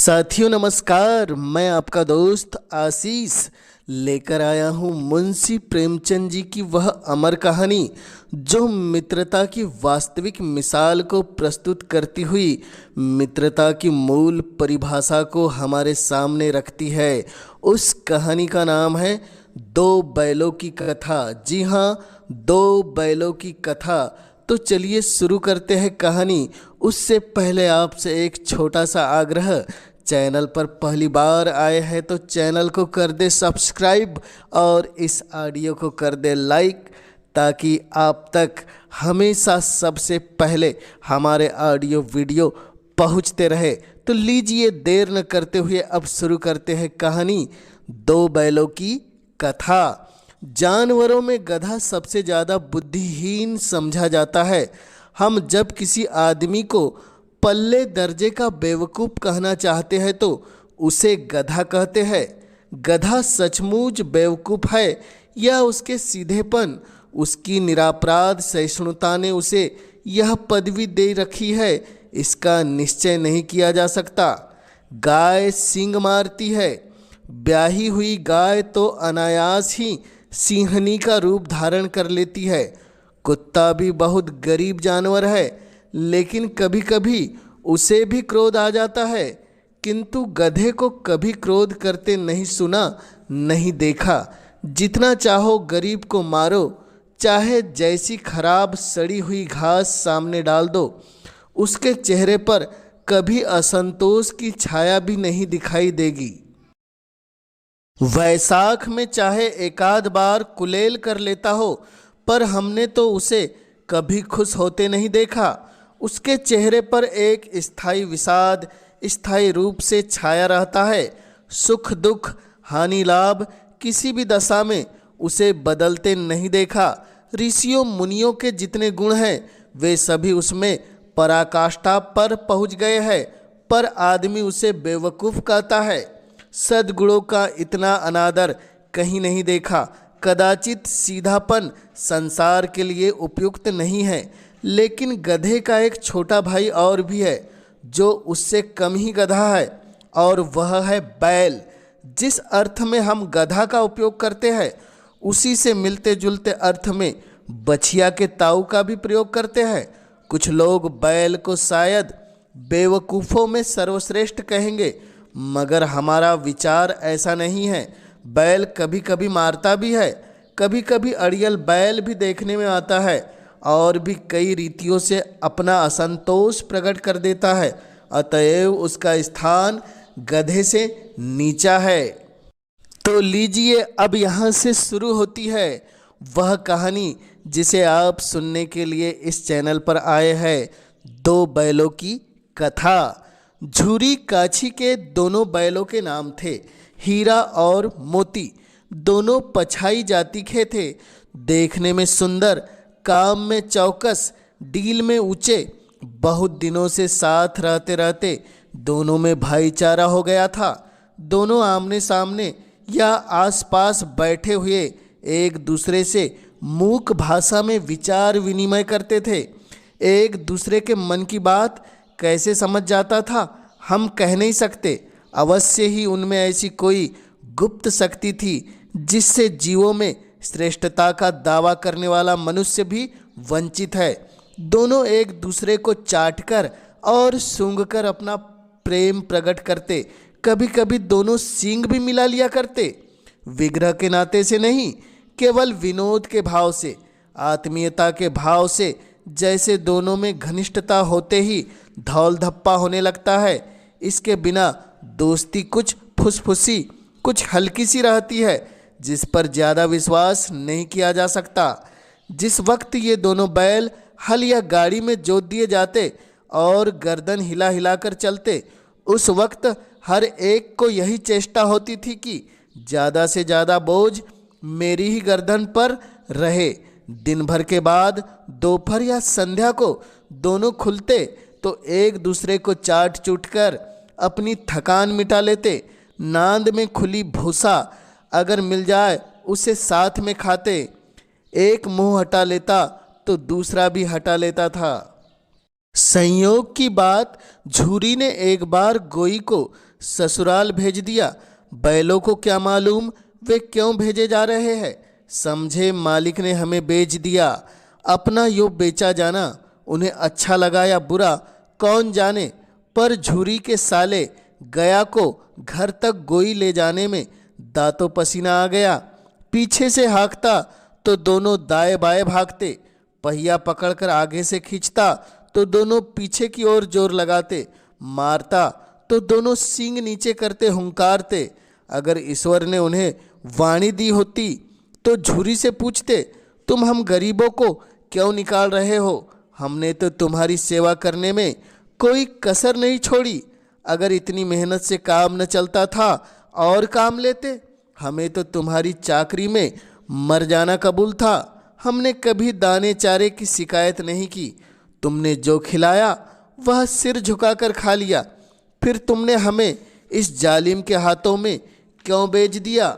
साथियों नमस्कार। मैं आपका दोस्त आशीष लेकर आया हूँ मुंशी प्रेमचंद जी की वह अमर कहानी जो मित्रता की वास्तविक मिसाल को प्रस्तुत करती हुई मित्रता की मूल परिभाषा को हमारे सामने रखती है। उस कहानी का नाम है दो बैलों की कथा। जी हाँ, दो बैलों की कथा। तो चलिए शुरू करते हैं कहानी। उससे पहले आपसे एक छोटा सा आग्रह, चैनल पर पहली बार आए हैं तो चैनल को कर दे सब्सक्राइब और इस ऑडियो को कर दे लाइक, ताकि आप तक हमेशा सबसे पहले हमारे ऑडियो वीडियो पहुंचते रहे। तो लीजिए देर न करते हुए अब शुरू करते हैं कहानी दो बैलों की कथा। जानवरों में गधा सबसे ज़्यादा बुद्धिहीन समझा जाता है। हम जब किसी आदमी को पल्ले दर्जे का बेवकूफ़ कहना चाहते हैं तो उसे गधा कहते हैं। गधा सचमुच बेवकूफ़ है या उसके सीधेपन, उसकी निरापराध सहिष्णुता ने उसे यह पदवी दे रखी है, इसका निश्चय नहीं किया जा सकता। गाय सींग मारती है। ब्याही हुई गाय तो अनायास ही सिंहनी का रूप धारण कर लेती है। कुत्ता भी बहुत गरीब जानवर है, लेकिन कभी कभी उसे भी क्रोध आ जाता है, किंतु गधे को कभी क्रोध करते नहीं सुना, नहीं देखा। जितना चाहो गरीब को मारो, चाहे जैसी खराब सड़ी हुई घास सामने डाल दो, उसके चेहरे पर कभी असंतोष की छाया भी नहीं दिखाई देगी। वैसाख में चाहे एकाध बार कुलेल कर लेता हो, पर हमने तो उसे कभी खुश होते नहीं देखा। उसके चेहरे पर एक स्थायी विषाद स्थायी रूप से छाया रहता है। सुख दुख हानि लाभ किसी भी दशा में उसे बदलते नहीं देखा। ऋषियों मुनियों के जितने गुण हैं वे सभी उसमें पराकाष्ठा पर पहुंच गए हैं, पर आदमी उसे बेवकूफ़ कहता है। सद्गुणों का इतना अनादर कहीं नहीं देखा। कदाचित सीधापन संसार के लिए उपयुक्त नहीं है, लेकिन गधे का एक छोटा भाई और भी है जो उससे कम ही गधा है, और वह है बैल। जिस अर्थ में हम गधा का उपयोग करते हैं उसी से मिलते जुलते अर्थ में बछिया के ताऊ का भी प्रयोग करते हैं। कुछ लोग बैल को शायद बेवकूफ़ों में सर्वश्रेष्ठ कहेंगे, मगर हमारा विचार ऐसा नहीं है। बैल कभी कभी मारता भी है, कभी कभी अड़ियल बैल भी देखने में आता है और भी कई रीतियों से अपना असंतोष प्रकट कर देता है। अतएव उसका स्थान गधे से नीचा है। तो लीजिए अब यहाँ से शुरू होती है वह कहानी जिसे आप सुनने के लिए इस चैनल पर आए हैं, दो बैलों की कथा। झूरी काछी के दोनों बैलों के नाम थे, हीरा और मोती। दोनों पछाई जाति के थे, देखने में सुंदर, काम में चौकस, डील में ऊंचे। बहुत दिनों से साथ रहते रहते दोनों में भाईचारा हो गया था। दोनों आमने सामने या आसपास बैठे हुए एक दूसरे से मूक भाषा में विचार विनिमय करते थे। एक दूसरे के मन की बात कैसे समझ जाता था हम कह नहीं सकते। अवश्य ही उनमें ऐसी कोई गुप्त शक्ति थी जिससे जीवों में श्रेष्ठता का दावा करने वाला मनुष्य भी वंचित है। दोनों एक दूसरे को चाटकर और सूंघकर अपना प्रेम प्रकट करते। कभी कभी दोनों सींग भी मिला लिया करते, विग्रह के नाते से नहीं, केवल विनोद के भाव से, आत्मीयता के भाव से। जैसे दोनों में घनिष्ठता होते ही धौल धप्पा होने लगता है। इसके बिना दोस्ती कुछ फुसफुसी, कुछ हल्की सी रहती है, जिस पर ज़्यादा विश्वास नहीं किया जा सकता। जिस वक्त ये दोनों बैल हल या गाड़ी में जोत दिए जाते और गर्दन हिला हिलाकर चलते, उस वक्त हर एक को यही चेष्टा होती थी कि ज़्यादा से ज़्यादा बोझ मेरी ही गर्दन पर रहे। दिन भर के बाद दोपहर या संध्या को दोनों खुलते तो एक दूसरे को चाट चूट कर अपनी थकान मिटा लेते। नांद में खुली भूसा अगर मिल जाए उसे साथ में खाते। एक मुंह हटा लेता तो दूसरा भी हटा लेता था। संयोग की बात, झूरी ने एक बार गोई को ससुराल भेज दिया। बैलों को क्या मालूम वे क्यों भेजे जा रहे हैं। समझे मालिक ने हमें बेच दिया। अपना यो बेचा जाना उन्हें अच्छा लगा या बुरा कौन जाने, पर झूरी के साले गया को घर तक गोई ले जाने में दांतों पसीना आ गया। पीछे से हाँकता तो दोनों दाएं बाएं भागते, पहिया पकड़कर आगे से खींचता तो दोनों पीछे की ओर जोर लगाते, मारता तो दोनों सींग नीचे करते हुंकारते। अगर ईश्वर ने उन्हें वाणी दी होती तो झूरी से पूछते, तुम हम गरीबों को क्यों निकाल रहे हो? हमने तो तुम्हारी सेवा करने में कोई कसर नहीं छोड़ी। अगर इतनी मेहनत से काम न चलता था और काम लेते। हमें तो तुम्हारी चाकरी में मर जाना कबूल था। हमने कभी दाने चारे की शिकायत नहीं की। तुमने जो खिलाया वह सिर झुकाकर खा लिया। फिर तुमने हमें इस जालिम के हाथों में क्यों बेच दिया?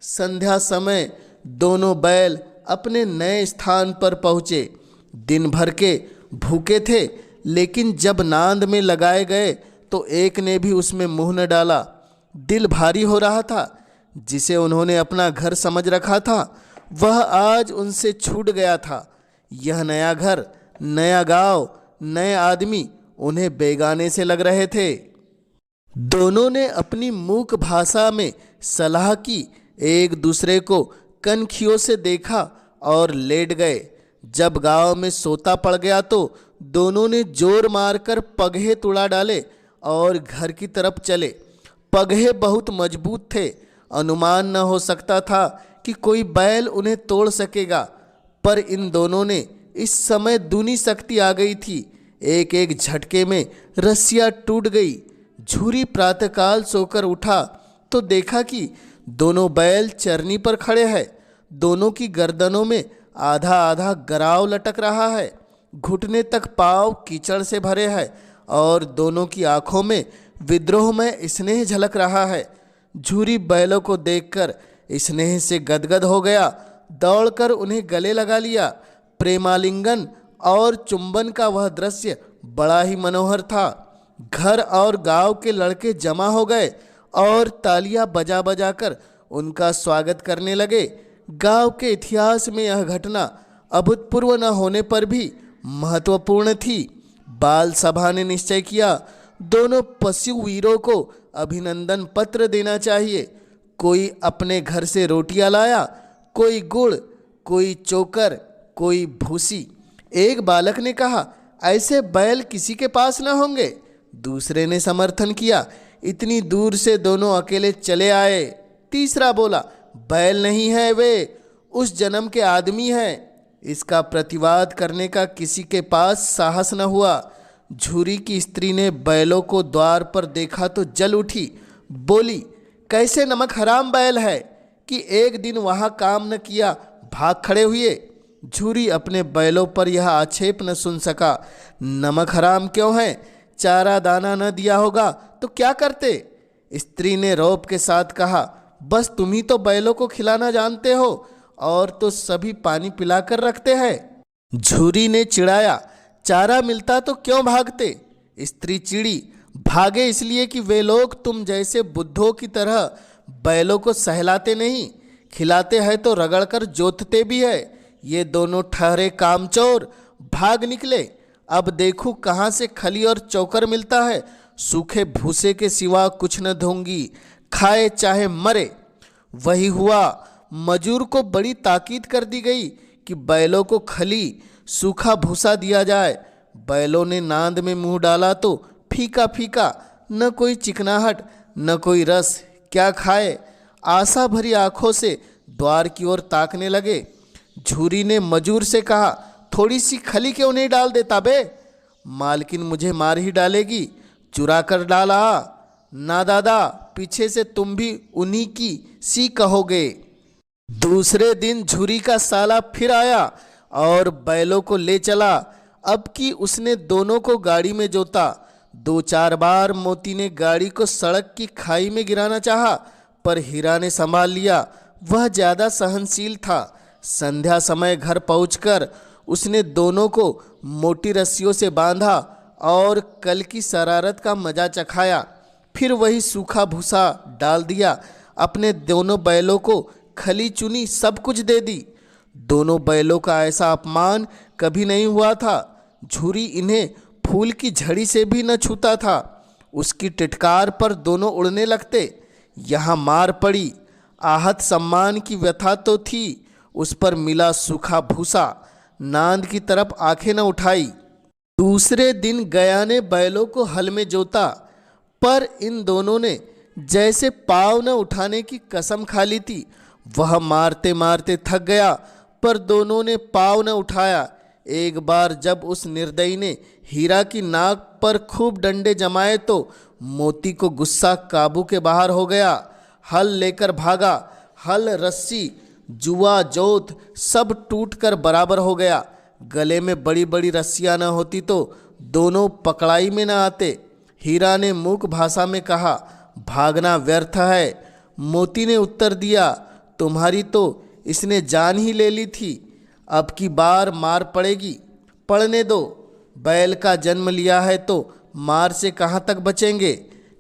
संध्या समय दोनों बैल अपने नए स्थान पर पहुँचे। दिन भर के भूखे थे, लेकिन जब नांद में लगाए गए तो एक ने भी उसमें मुंह न डाला। दिल भारी हो रहा था। जिसे उन्होंने अपना घर समझ रखा था वह आज उनसे छूट गया था। यह नया घर, नया गांव, नए आदमी उन्हें बेगाने से लग रहे थे। दोनों ने अपनी मूक भाषा में सलाह की, एक दूसरे को कनखियों से देखा और लेट गए। जब गांव में सोता पड़ गया तो दोनों ने जोर मारकर पगहे तुड़ा डाले और घर की तरफ चले। पगहे बहुत मजबूत थे। अनुमान न हो सकता था कि कोई बैल उन्हें तोड़ सकेगा, पर इन दोनों ने इस समय दूनी शक्ति आ गई थी। एक एक झटके में रस्सियाँ टूट गई। झूरी प्रातःकाल सोकर उठा तो देखा कि दोनों बैल चरनी पर खड़े हैं। दोनों की गर्दनों में आधा आधा गराव लटक रहा है। घुटने तक पाँव कीचड़ से भरे हैं और दोनों की आंखों में विद्रोह में स्नेह झलक रहा है। झूरी बैलों को देखकर स्नेह से गदगद हो गया। दौड़कर उन्हें गले लगा लिया। प्रेमालिंगन और चुंबन का वह दृश्य बड़ा ही मनोहर था। घर और गांव के लड़के जमा हो गए और तालियां बजा बजा कर उनका स्वागत करने लगे। गांव के इतिहास में यह घटना अभूतपूर्व न होने पर भी महत्वपूर्ण थी। बाल सभा ने निश्चय किया, दोनों पशु वीरों को अभिनंदन पत्र देना चाहिए। कोई अपने घर से रोटियां लाया, कोई गुड़, कोई चोकर, कोई भूसी। एक बालक ने कहा, ऐसे बैल किसी के पास न होंगे। दूसरे ने समर्थन किया, इतनी दूर से दोनों अकेले चले आए। तीसरा बोला, बैल नहीं है, वे उस जन्म के आदमी हैं। इसका प्रतिवाद करने का किसी के पास साहस न हुआ। झूरी की स्त्री ने बैलों को द्वार पर देखा तो जल उठी। बोली, कैसे नमक हराम बैल है कि एक दिन वहाँ काम न किया, भाग खड़े हुए। झूरी अपने बैलों पर यह आक्षेप न सुन सका। नमक हराम क्यों है? चारा दाना न दिया होगा तो क्या करते? स्त्री ने रौब के साथ कहा, बस तुम ही तो बैलों को खिलाना जानते हो और तो सभी पानी पिलाकर रखते हैं। झूरी ने चिढ़ाया, चारा मिलता तो क्यों भागते? स्त्री चिड़ी, भागे इसलिए कि वे लोग तुम जैसे बुद्धों की तरह बैलों को सहलाते नहीं, खिलाते हैं तो रगड़कर जोतते भी है। ये दोनों ठहरे कामचोर भाग निकले। अब देखूं कहाँ से खली और चौकर मिलता है। सूखे भूसे के सिवा कुछ न दूंगी, खाए चाहे मरे। वही हुआ। मजूर को बड़ी ताकीद कर दी गई कि बैलों को खली सूखा भूसा दिया जाए। बैलों ने नांद में मुंह डाला तो फीका फीका, न कोई चिकनाहट न कोई रस। क्या खाए? आशा भरी आंखों से द्वार की ओर ताकने लगे। झूरी ने मजूर से कहा, थोड़ी सी खली क्यों नहीं डाल देता बे? मालकिन मुझे मार ही डालेगी। चुरा कर डाला ना दादा, पीछे से तुम भी उन्हीं की सी कहोगे। दूसरे दिन झूरी का साला फिर आया और बैलों को ले चला। अब कि उसने दोनों को गाड़ी में जोता। 2-4 बार मोती ने गाड़ी को सड़क की खाई में गिराना चाहा, पर हीरा ने संभाल लिया। वह ज़्यादा सहनशील था। संध्या समय घर पहुंचकर उसने दोनों को मोटी रस्सियों से बांधा और कल की शरारत का मजा चखाया। फिर वही सूखा भूसा डाल दिया। अपने दोनों बैलों को खली चुनी सब कुछ दे दी। दोनों बैलों का ऐसा अपमान कभी नहीं हुआ था। झुरी इन्हें फूल की झड़ी से भी न छूता था। उसकी टिटकार पर दोनों उड़ने लगते। यहाँ मार पड़ी। आहत सम्मान की व्यथा तो थी, उस पर मिला सूखा भूसा। नांद की तरफ आंखें न उठाई। दूसरे दिन गया ने बैलों को हल में जोता, पर इन दोनों ने जैसे पाँव न उठाने की कसम खा ली थी। वह मारते मारते थक गया, पर दोनों ने पाँव न उठाया। एक बार जब उस निर्दयी ने हीरा की नाक पर खूब डंडे जमाए तो मोती को गुस्सा काबू के बाहर हो गया। हल लेकर भागा। हल, रस्सी, जुआ, जोत सब टूट कर बराबर हो गया। गले में बड़ी बड़ी रस्सियाँ न होती तो दोनों पकड़ाई में न आते। हीरा ने मूक भाषा में कहा, भागना व्यर्थ है। मोती ने उत्तर दिया, तुम्हारी तो इसने जान ही ले ली थी, अब की बार मार पड़ेगी, पड़ने दो। बैल का जन्म लिया है तो मार से कहाँ तक बचेंगे।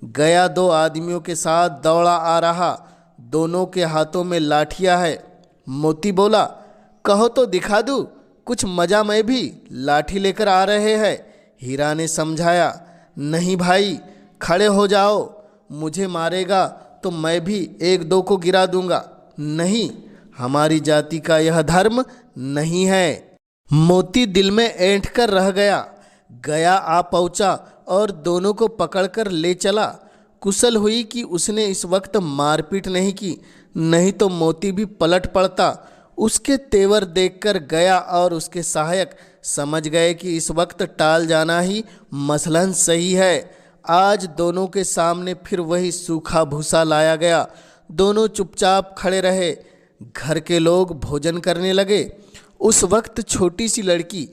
गया दो आदमियों के साथ दौड़ा आ रहा। दोनों के हाथों में लाठियाँ है। मोती बोला, कहो तो दिखा दूँ कुछ मजा, मैं भी लाठी लेकर आ रहे हैं। हीरा ने समझाया, नहीं भाई, खड़े हो जाओ, मुझे मारेगा तो मैं भी एक दो को गिरा दूंगा। नहीं, हमारी जाति का यह धर्म नहीं है। मोती दिल में ऐंठ कर रह गया। गया आ पहुंचा और दोनों को पकड़कर ले चला। कुशल हुई कि उसने इस वक्त मारपीट नहीं की, नहीं तो मोती भी पलट पड़ता। उसके तेवर देखकर गया और उसके सहायक समझ गए कि इस वक्त टाल जाना ही मसलन सही है। आज दोनों के सामने फिर वही सूखा भूसा लाया गया। दोनों चुपचाप खड़े रहे। घर के लोग भोजन करने लगे। उस वक्त छोटी सी लड़की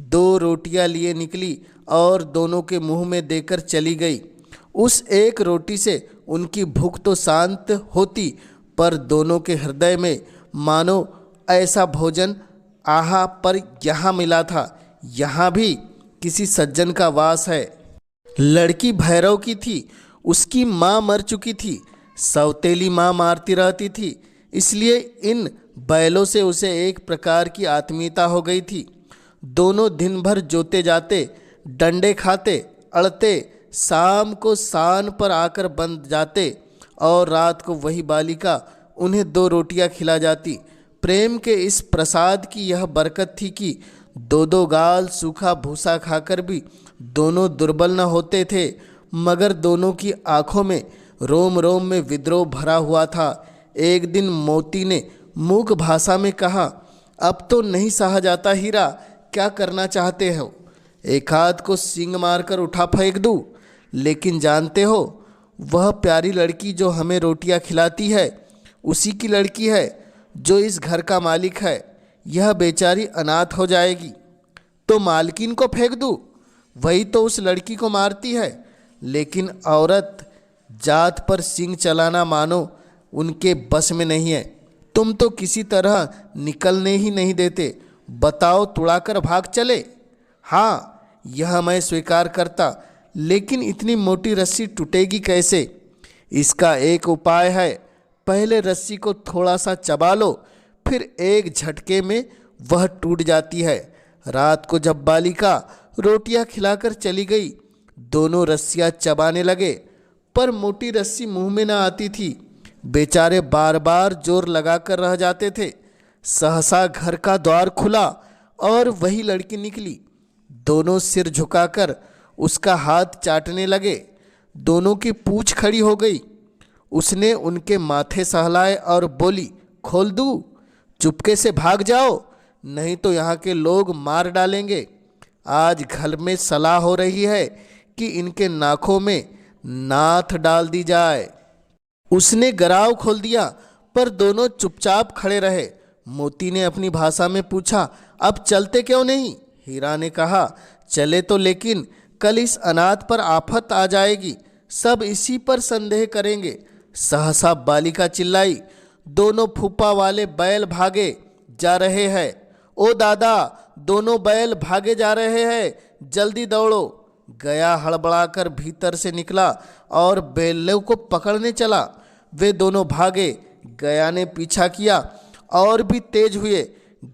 2 रोटियां लिए निकली और दोनों के मुंह में देकर चली गई। उस एक रोटी से उनकी भूख तो शांत होती, पर दोनों के हृदय में मानो ऐसा भोजन आहा पर यहाँ मिला था, यहाँ भी किसी सज्जन का वास है। लड़की भैरव की थी। उसकी माँ मर चुकी थी। सौतेली माँ मारती रहती थी, इसलिए इन बैलों से उसे एक प्रकार की आत्मीयता हो गई थी। दोनों दिन भर जोते जाते, डंडे खाते, अड़ते, शाम को सान पर आकर बंध जाते और रात को वही बालिका उन्हें 2 रोटियां खिला जाती। प्रेम के इस प्रसाद की यह बरकत थी कि 2-2 गाल सूखा भूसा खाकर भी दोनों दुर्बल न होते थे, मगर दोनों की आंखों में रोम रोम में विद्रोह भरा हुआ था। एक दिन मोती ने मूक भाषा में कहा, अब तो नहीं सहा जाता हीरा, क्या करना चाहते हो? एक हाथ को सींग मारकर उठा फेंक दूँ? लेकिन जानते हो, वह प्यारी लड़की जो हमें रोटियां खिलाती है उसी की लड़की है जो इस घर का मालिक है। यह बेचारी अनाथ हो जाएगी तो मालकिन को फेंक दूँ? वही तो उस लड़की को मारती है। लेकिन औरत जात पर सींग चलाना मानो उनके बस में नहीं है। तुम तो किसी तरह निकलने ही नहीं देते। बताओ, तुड़ाकर भाग चले? हाँ, यह मैं स्वीकार करता, लेकिन इतनी मोटी रस्सी टूटेगी कैसे? इसका एक उपाय है। पहले रस्सी को थोड़ा सा चबा लो, फिर एक झटके में वह टूट जाती है। रात को जब बालिका रोटियां खिलाकर चली गई, दोनों रस्सियां चबाने लगे, पर मोटी रस्सी मुंह में न आती थी। बेचारे बार बार जोर लगाकर रह जाते थे। सहसा घर का द्वार खुला और वही लड़की निकली। दोनों सिर झुकाकर उसका हाथ चाटने लगे। दोनों की पूंछ खड़ी हो गई। उसने उनके माथे सहलाए और बोली, खोल दूँ? चुपके से भाग जाओ, नहीं तो यहाँ के लोग मार डालेंगे। आज घर में सलाह हो रही है कि इनके नाकों में नाथ डाल दी जाए। उसने गराव खोल दिया, पर दोनों चुपचाप खड़े रहे। मोती ने अपनी भाषा में पूछा, अब चलते क्यों नहीं? हीरा ने कहा, चले तो, लेकिन कल इस अनाथ पर आफत आ जाएगी, सब इसी पर संदेह करेंगे। सहसा बालिका चिल्लाई, दोनों फूफा वाले बैल भागे जा रहे हैं। ओ दादा, दोनों बैल भागे जा रहे हैं, जल्दी दौड़ो। गया हड़बड़ाकर भीतर से निकला और बैलों को पकड़ने चला। वे दोनों भागे, गया ने पीछा किया और भी तेज हुए।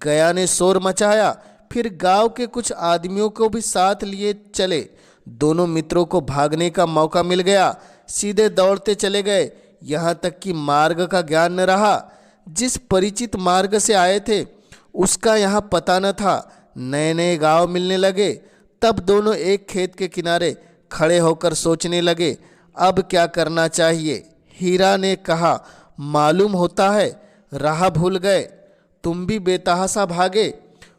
गया ने शोर मचाया, फिर गांव के कुछ आदमियों को भी साथ लिए चले। दोनों मित्रों को भागने का मौका मिल गया, सीधे दौड़ते चले गए, यहाँ तक कि मार्ग का ज्ञान न रहा। जिस परिचित मार्ग से आए थे उसका यहाँ पता न था। नए नए गांव मिलने लगे। तब दोनों एक खेत के किनारे खड़े होकर सोचने लगे, अब क्या करना चाहिए। हीरा ने कहा, मालूम होता है राह भूल गए, तुम भी बेतहाशा भागे,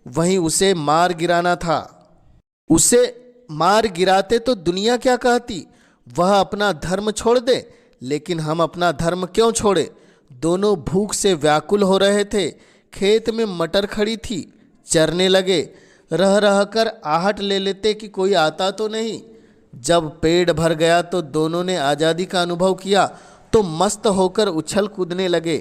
वहीं उसे मार गिराना था। उसे मार गिराते तो दुनिया क्या कहती, वह अपना धर्म छोड़ दे, लेकिन हम अपना धर्म क्यों छोड़े। दोनों भूख से व्याकुल हो रहे थे। खेत में मटर खड़ी थी, चरने लगे। रह रह कर आहट ले लेते कि कोई आता तो नहीं। जब पेट भर गया तो दोनों ने आज़ादी का अनुभव किया तो मस्त होकर उछल कूदने लगे।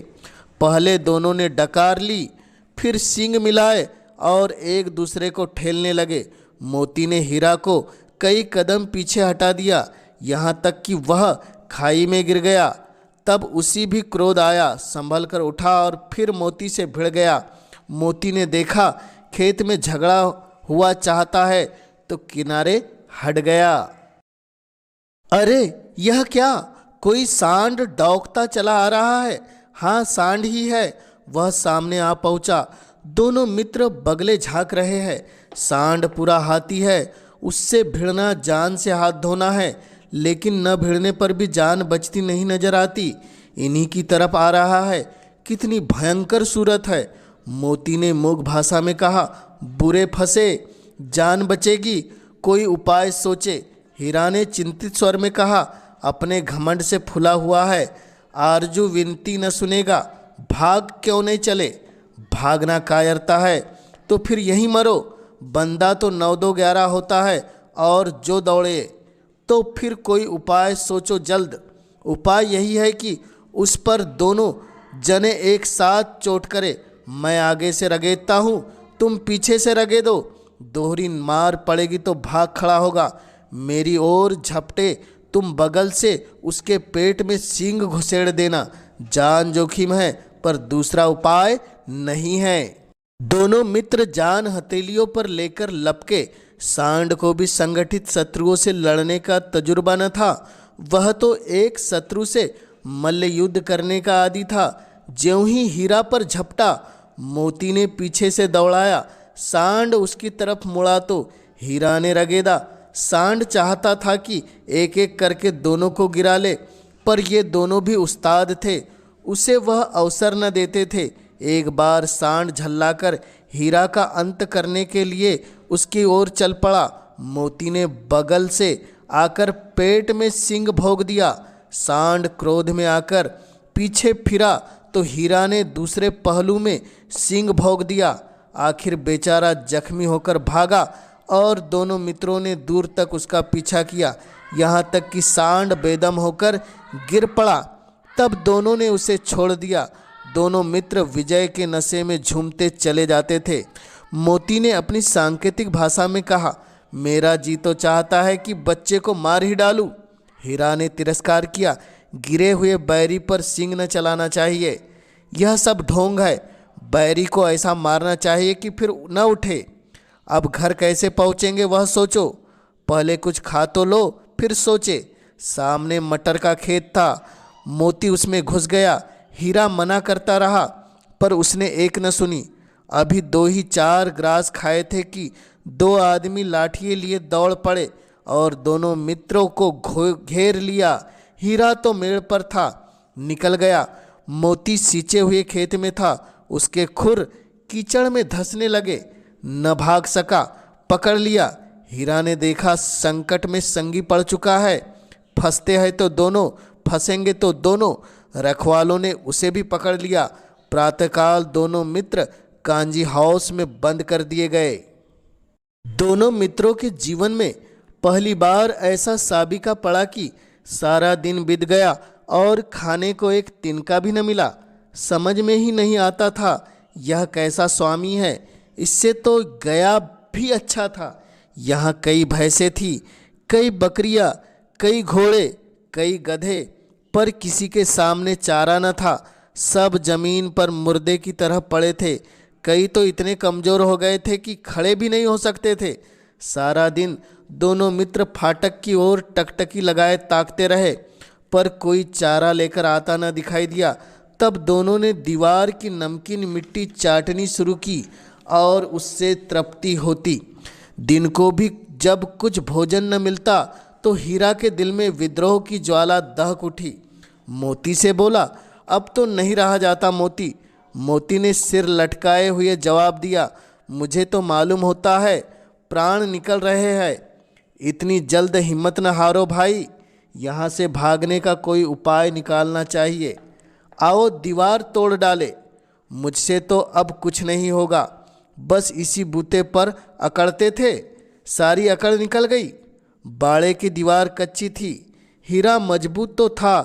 पहले दोनों ने डकार ली, फिर सींग मिलाए और एक दूसरे को ठेलने लगे। मोती ने हीरा को कई कदम पीछे हटा दिया, यहाँ तक कि वह खाई में गिर गया। तब उसी भी क्रोध आया, संभल कर उठा और फिर मोती से भिड़ गया। मोती ने देखा खेत में झगड़ा हुआ चाहता है तो किनारे हट गया। अरे यह क्या, कोई सांड दौड़ता चला आ रहा है। हाँ, सांड ही है। वह सामने आ पहुंचा। दोनों मित्र बगले झांक रहे हैं। सांड पूरा हाथी है, उससे भिड़ना जान से हाथ धोना है, लेकिन न भिड़ने पर भी जान बचती नहीं नजर आती। इन्हीं की तरफ आ रहा है। कितनी भयंकर सूरत है। मोती ने मूक भाषा में कहा, बुरे फंसे, जान बचेगी, कोई उपाय सोचे। हीरा ने चिंतित स्वर में कहा, अपने घमंड से फुला हुआ है, आरजू विनती न सुनेगा, भाग क्यों नहीं चले। भागना कायरता है तो फिर यहीं मरो। बंदा तो 9-2-11 होता है, और जो दौड़े। तो फिर कोई उपाय सोचो जल्द। उपाय यही है कि उस पर दोनों जने एक साथ चोट करे। मैं आगे से रगेदता हूँ, तुम पीछे से रगेदो। दोहरी मार पड़ेगी तो भाग खड़ा होगा। मेरी ओर झपटे, तुम बगल से उसके पेट में सींग घुसेड़ देना। जान जोखिम है पर दूसरा उपाय नहीं है। दोनों मित्र जान हथेलियों पर लेकर लपके। सांड को भी संगठित शत्रुओं से लड़ने का तजुर्बा न था। वह तो एक शत्रु से मल्ल युद्ध करने का आदी था। ज्यों ही हीरा पर झपटा, मोती ने पीछे से दौड़ाया। सांड उसकी तरफ मुड़ा तो हीरा ने रगेदा। सांड चाहता था कि एक एक करके दोनों को गिरा ले, पर ये दोनों भी उस्ताद थे, उसे वह अवसर न देते थे। एक बार सांड झल्लाकर हीरा का अंत करने के लिए उसकी ओर चल पड़ा। मोती ने बगल से आकर पेट में सींग भोग दिया। सांड क्रोध में आकर पीछे फिरा तो हीरा ने दूसरे पहलू में सींग भोग दिया। आखिर बेचारा जख्मी होकर भागा और दोनों मित्रों ने दूर तक उसका पीछा किया, यहाँ तक कि सांड बेदम होकर गिर पड़ा। तब दोनों ने उसे छोड़ दिया। दोनों मित्र विजय के नशे में झूमते चले जाते थे। मोती ने अपनी सांकेतिक भाषा में कहा, मेरा जी तो चाहता है कि बच्चे को मार ही डालूं। हीरा ने तिरस्कार किया, गिरे हुए बैरी पर सींग न चलाना चाहिए, यह सब ढोंग है। बैरी को ऐसा मारना चाहिए कि फिर न उठे। अब घर कैसे पहुँचेंगे वह सोचो, पहले कुछ खा तो लो फिर सोचे। सामने मटर का खेत था, मोती उसमें घुस गया। हीरा मना करता रहा पर उसने एक न सुनी। अभी 2 ही 4 ग्रास खाए थे कि 2 आदमी लाठिए लिए दौड़ पड़े और दोनों मित्रों को घेर लिया। हीरा तो मेड़ पर था, निकल गया। मोती सींचे हुए खेत में था, उसके खुर कीचड़ में धंसने लगे, न भाग सका, पकड़ लिया। हीरा ने देखा संकट में संगी पड़ चुका है, फंसते हैं तो दोनों, फंसेंगे तो दोनों। रखवालों ने उसे भी पकड़ लिया। प्रातःकाल दोनों मित्र कांजी हाउस में बंद कर दिए गए। दोनों मित्रों के जीवन में पहली बार ऐसा साबिका पड़ा कि सारा दिन बीत गया और खाने को एक तिनका भी न मिला। समझ में ही नहीं आता था यह कैसा स्वामी है, इससे तो गया भी अच्छा था। यहाँ कई भैंसें थी, कई बकरियाँ, कई घोड़े, कई गधे, पर किसी के सामने चारा न था। सब जमीन पर मुर्दे की तरह पड़े थे। कई तो इतने कमज़ोर हो गए थे कि खड़े भी नहीं हो सकते थे। सारा दिन दोनों मित्र फाटक की ओर टकटकी लगाए ताकते रहे, पर कोई चारा लेकर आता न दिखाई दिया। तब दोनों ने दीवार की नमकीन मिट्टी चाटनी शुरू की और उससे तृप्ति होती। दिन को भी जब कुछ भोजन न मिलता तो हीरा के दिल में विद्रोह की ज्वाला दहक उठी। मोती से बोला, अब तो नहीं रहा जाता मोती। मोती ने सिर लटकाए हुए जवाब दिया, मुझे तो मालूम होता है प्राण निकल रहे हैं। इतनी जल्द हिम्मत न हारो भाई, यहाँ से भागने का कोई उपाय निकालना चाहिए। आओ दीवार तोड़ डाले। मुझसे तो अब कुछ नहीं होगा। बस इसी बूते पर अकड़ते थे, सारी अकड़ निकल गई। बाड़े की दीवार कच्ची थी। हीरा मजबूत तो था,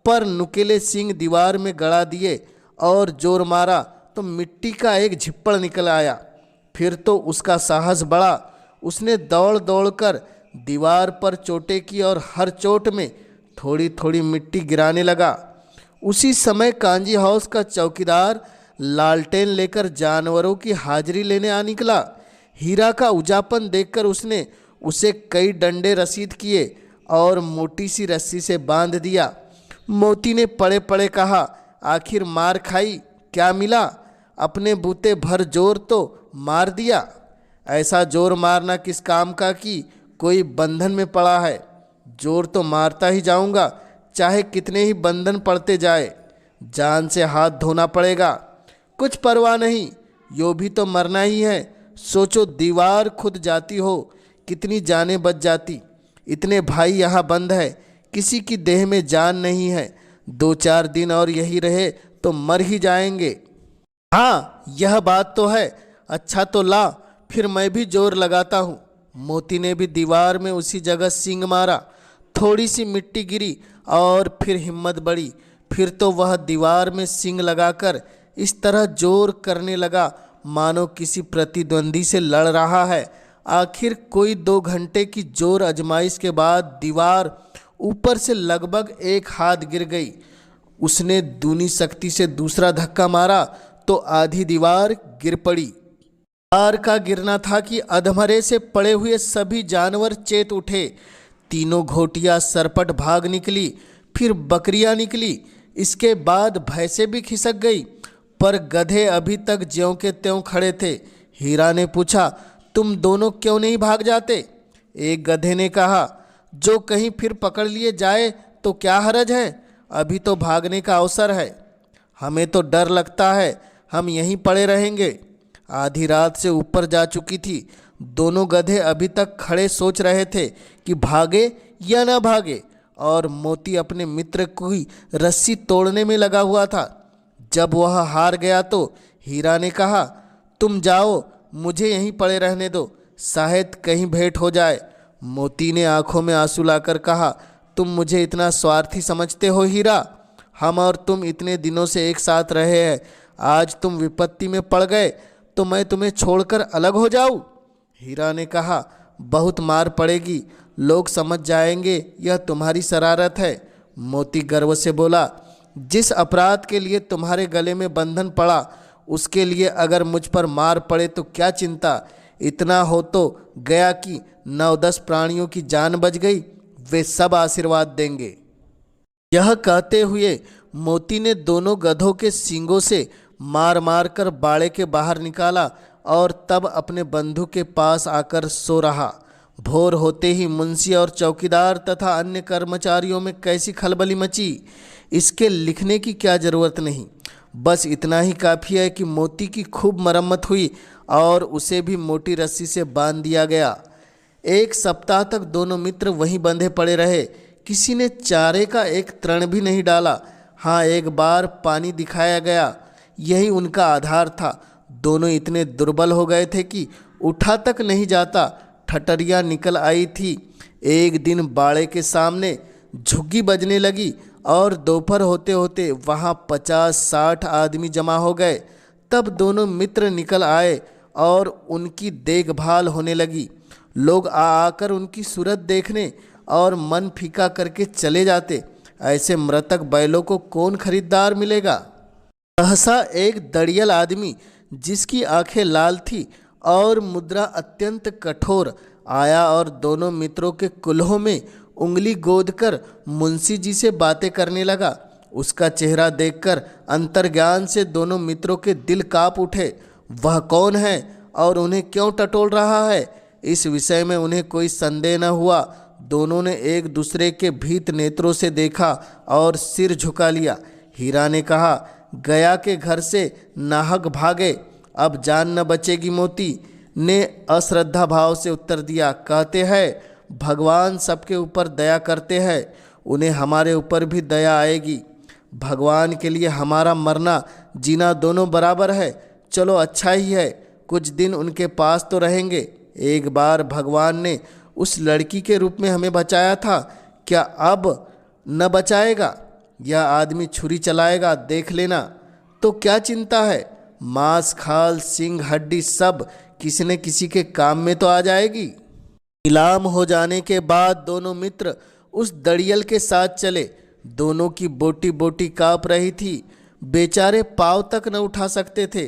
पर नुकीले सींग दीवार में गड़ा दिए और जोर मारा तो मिट्टी का एक झिप्पड़ निकल आया। फिर तो उसका साहस बढ़ा। उसने दौड़ दौड़ कर दीवार पर चोटें की और हर चोट में थोड़ी थोड़ी मिट्टी गिराने लगा। उसी समय कांजी हाउस का चौकीदार लालटेन लेकर जानवरों की हाजिरी लेने आ निकला। हीरा का उजापन देखकर उसने उसे कई डंडे रसीद किए और मोटी सी रस्सी से बांध दिया। मोती ने पड़े पड़े कहा, आखिर मार खाई, क्या मिला? अपने बूते भर जोर तो मार दिया। ऐसा जोर मारना किस काम का कि कोई बंधन में पड़ा है। जोर तो मारता ही जाऊंगा, चाहे कितने ही बंधन पड़ते जाए। जान से हाथ धोना पड़ेगा। कुछ परवाह नहीं, यो भी तो मरना ही है। सोचो दीवार खुद जाती हो, कितनी जानें बच जाती। इतने भाई यहाँ बंद है, किसी की देह में जान नहीं है। 2-4 दिन और यही रहे तो मर ही जाएंगे। हाँ, यह बात तो है। अच्छा तो ला, फिर मैं भी जोर लगाता हूँ। मोती ने भी दीवार में उसी जगह सींग मारा। थोड़ी सी मिट्टी गिरी और फिर हिम्मत बढ़ी। फिर तो वह दीवार में सींग लगाकर इस तरह जोर करने लगा मानो किसी प्रतिद्वंदी से लड़ रहा है। आखिर कोई 2 घंटे की जोर आजमाइश के बाद दीवार ऊपर से लगभग 1 हाथ गिर गई। उसने दूनी शक्ति से दूसरा धक्का मारा तो आधी दीवार गिर पड़ी। दीवार का गिरना था कि अधमरे से पड़े हुए सभी जानवर चेत उठे। तीनों घोटियां सरपट भाग निकली, फिर बकरियां निकली, इसके बाद भैंसें भी खिसक गई, पर गधे अभी तक ज्यों के त्यों खड़े थे। हीरा ने पूछा, तुम दोनों क्यों नहीं भाग जाते? एक गधे ने कहा, जो कहीं फिर पकड़ लिए जाए तो क्या हरज है, अभी तो भागने का अवसर है। हमें तो डर लगता है, हम यहीं पड़े रहेंगे। आधी रात से ऊपर जा चुकी थी। दोनों गधे अभी तक खड़े सोच रहे थे कि भागे या ना भागे, और मोती अपने मित्र की रस्सी तोड़ने में लगा हुआ था। जब वह हार गया तो हीरा ने कहा, तुम जाओ, मुझे यहीं पड़े रहने दो, शायद कहीं भेंट हो जाए। मोती ने आंखों में आंसू लाकर कहा, तुम मुझे इतना स्वार्थी समझते हो हीरा? हम और तुम इतने दिनों से एक साथ रहे हैं, आज तुम विपत्ति में पड़ गए तो मैं तुम्हें छोड़कर अलग हो जाऊं? हीरा ने कहा, बहुत मार पड़ेगी, लोग समझ जाएंगे यह तुम्हारी शरारत है। मोती गर्व से बोला, जिस अपराध के लिए तुम्हारे गले में बंधन पड़ा उसके लिए अगर मुझ पर मार पड़े तो क्या चिंता। इतना हो तो गया कि 9-10 प्राणियों की जान बच गई, वे सब आशीर्वाद देंगे। यह कहते हुए मोती ने दोनों गधों के सींगों से मार मार कर बाड़े के बाहर निकाला और तब अपने बंधु के पास आकर सो रहा। भोर होते ही मुंशी और चौकीदार तथा अन्य कर्मचारियों में कैसी खलबली मची, इसके लिखने की क्या जरूरत नहीं। बस इतना ही काफ़ी है कि मोती की खूब मरम्मत हुई और उसे भी मोटी रस्सी से बांध दिया गया। 1 सप्ताह तक दोनों मित्र वहीं बंधे पड़े रहे। किसी ने चारे का एक तृण भी नहीं डाला। हाँ, एक बार पानी दिखाया गया, यही उनका आधार था। दोनों इतने दुर्बल हो गए थे कि उठा तक नहीं जाता। ठटरियाँ निकल आई थी। एक दिन बाड़े के सामने झुग्गी बजने लगी और दोपहर होते होते वहाँ 50-60 आदमी जमा हो गए। तब दोनों मित्र निकल आए और उनकी देखभाल होने लगी। लोग आ आकर उनकी सूरत देखने और मन फीका करके चले जाते। ऐसे मृतक बैलों को कौन खरीदार मिलेगा। सहसा एक दड़ियल आदमी, जिसकी आंखें लाल थी और मुद्रा अत्यंत कठोर, आया और दोनों मित्रों के कुल्हों में उंगली गोदकर मुंशी जी से बातें करने लगा। उसका चेहरा देखकर अंतर्ज्ञान से दोनों मित्रों के दिल कांप उठे। वह कौन है और उन्हें क्यों टटोल रहा है, इस विषय में उन्हें कोई संदेह न हुआ। दोनों ने एक दूसरे के भीत नेत्रों से देखा और सिर झुका लिया। हीरा ने कहा, गया के घर से नाहक भागे, अब जान न बचेगी। मोती ने अश्रद्धा भाव से उत्तर दिया, कहते हैं भगवान सबके ऊपर दया करते हैं, उन्हें हमारे ऊपर भी दया आएगी। भगवान के लिए हमारा मरना जीना दोनों बराबर है। चलो अच्छा ही है, कुछ दिन उनके पास तो रहेंगे। एक बार भगवान ने उस लड़की के रूप में हमें बचाया था, क्या अब न बचाएगा? यह आदमी छुरी चलाएगा, देख लेना। तो क्या चिंता है, मांस खाल सिंग हड्डी सब किसी न किसी के काम में तो आ जाएगी। नीलाम हो जाने के बाद दोनों मित्र उस दड़ियल के साथ चले। दोनों की बोटी बोटी काँप रही थी। बेचारे पाँव तक न उठा सकते थे,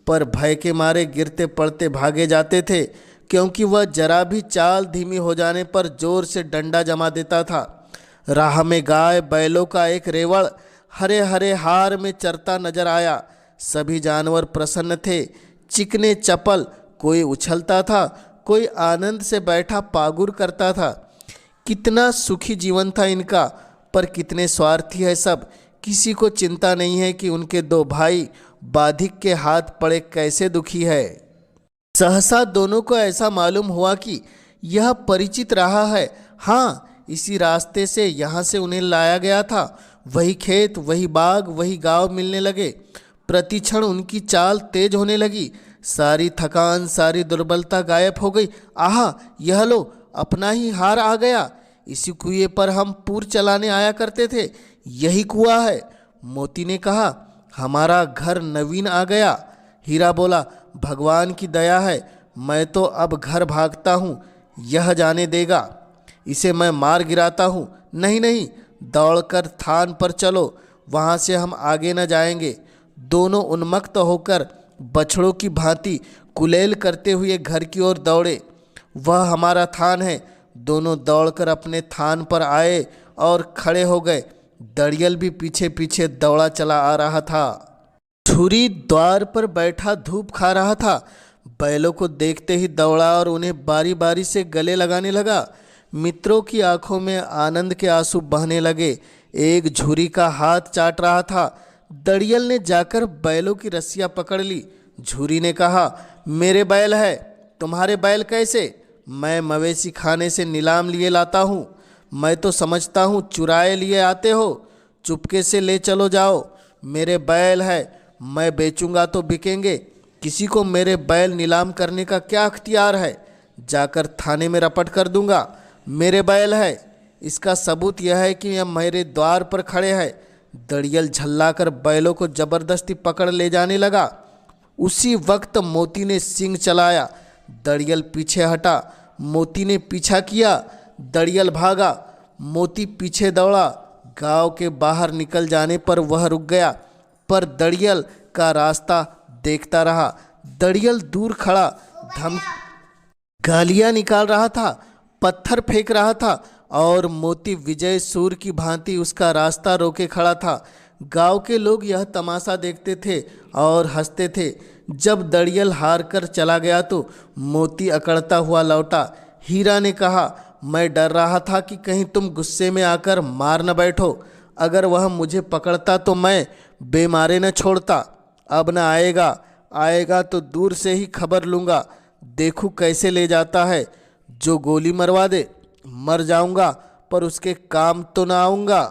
पर भय के मारे गिरते पड़ते भागे जाते थे, क्योंकि वह जरा भी चाल धीमी हो जाने पर जोर से डंडा जमा देता था। राह में गाय बैलों का एक रेवड़ हरे हरे हार में चरता नजर आया। सभी जानवर प्रसन्न थे, चिकने चपल, कोई उछलता था, कोई आनंद से बैठा पागुर करता था। कितना सुखी जीवन था इनका, पर कितने स्वार्थी है सब। किसी को चिंता नहीं है कि उनके दो भाई बाधिक के हाथ पड़े कैसे दुखी है। सहसा दोनों को ऐसा मालूम हुआ कि यह परिचित रहा है। हाँ, इसी रास्ते से यहाँ से उन्हें लाया गया था। वही खेत, वही बाग, वही गांव मिलने लगे। प्रतिक्षण उनकी चाल तेज होने लगी। सारी थकान, सारी दुर्बलता गायब हो गई। आहा, यह लो, अपना ही हार आ गया। इसी कुएं पर हम पूर चलाने आया करते थे, यही कुआं है। मोती ने कहा, हमारा घर नवीन आ गया। हीरा बोला, भगवान की दया है, मैं तो अब घर भागता हूँ, यह जाने देगा, इसे मैं मार गिराता हूँ। नहीं नहीं, दौड़कर थान पर चलो, वहाँ से हम आगे न जाएंगे। दोनों उन्मत्त होकर बछड़ों की भांति कुलेल करते हुए घर की ओर दौड़े। वह हमारा थान है। दोनों दौड़कर अपने थान पर आए और खड़े हो गए। दड़ियल भी पीछे पीछे दौड़ा चला आ रहा था। छुरी द्वार पर बैठा धूप खा रहा था। बैलों को देखते ही दौड़ा और उन्हें बारी बारी से गले लगाने लगा। मित्रों की आंखों में आनंद के आंसू बहने लगे। एक झुरी का हाथ चाट रहा था। दड़ियल ने जाकर बैलों की रस्सियां पकड़ ली। झुरी ने कहा, मेरे बैल है, तुम्हारे बैल कैसे? मैं मवेशी खाने से नीलाम लिए लाता हूँ। मैं तो समझता हूँ चुराए लिए आते हो। चुपके से ले चलो जाओ। मेरे बैल है, मैं बेचूंगा तो बिकेंगे। किसी को मेरे बैल नीलाम करने का क्या अख्तियार है? जाकर थाने में रपट कर दूंगा। मेरे बैल है, इसका सबूत यह है कि यह मेरे द्वार पर खड़े हैं। दड़ियल झल्लाकर बैलों को जबरदस्ती पकड़ ले जाने लगा। उसी वक्त मोती ने सींग चलाया। दड़ियल पीछे हटा। मोती ने पीछा किया। दड़ियल भागा। मोती पीछे दौड़ा। गांव के बाहर निकल जाने पर वह रुक गया, पर दड़ियल का रास्ता देखता रहा। दड़ियल दूर खड़ा गालियां निकाल रहा था, पत्थर फेंक रहा था और मोती विजय सूर्य की भांति उसका रास्ता रोके खड़ा था। गांव के लोग यह तमाशा देखते थे और हंसते थे। जब दड़ियल हार कर चला गया तो मोती अकड़ता हुआ लौटा। हीरा ने कहा, मैं डर रहा था कि कहीं तुम गुस्से में आकर मार न बैठो। अगर वह मुझे पकड़ता तो मैं बेमारे न छोड़ता। अब न आएगा, आएगा तो दूर से ही खबर लूँगा। देखूँ कैसे ले जाता है। जो गोली मरवा दे, मर जाऊँगा, पर उसके काम तो ना आऊँगा।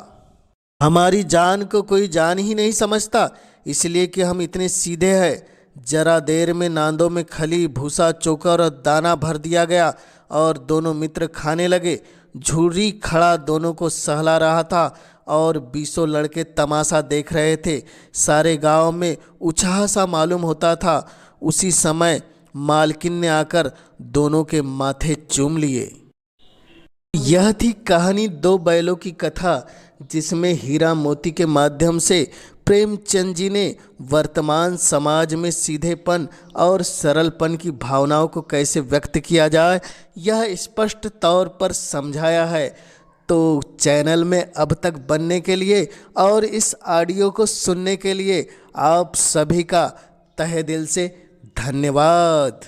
हमारी जान को कोई जान ही नहीं समझता, इसलिए कि हम इतने सीधे हैं। जरा देर में नांदों में खली, भूसा, चोकर और दाना भर दिया गया और दोनों मित्र खाने लगे। झुर्री खड़ा दोनों को सहला रहा था और 20 लड़के तमाशा देख रहे थे। सारे गांव में उत्साह सा मालूम होता था। उसी समय मालकिन ने आकर दोनों के माथे चूम लिए। यह थी कहानी दो बैलों की कथा, जिसमें हीरा मोती के माध्यम से प्रेमचंद जी ने वर्तमान समाज में सीधेपन और सरलपन की भावनाओं को कैसे व्यक्त किया जाए यह स्पष्ट तौर पर समझाया है। तो चैनल में अब तक बनने के लिए और इस ऑडियो को सुनने के लिए आप सभी का तहे दिल से धन्यवाद।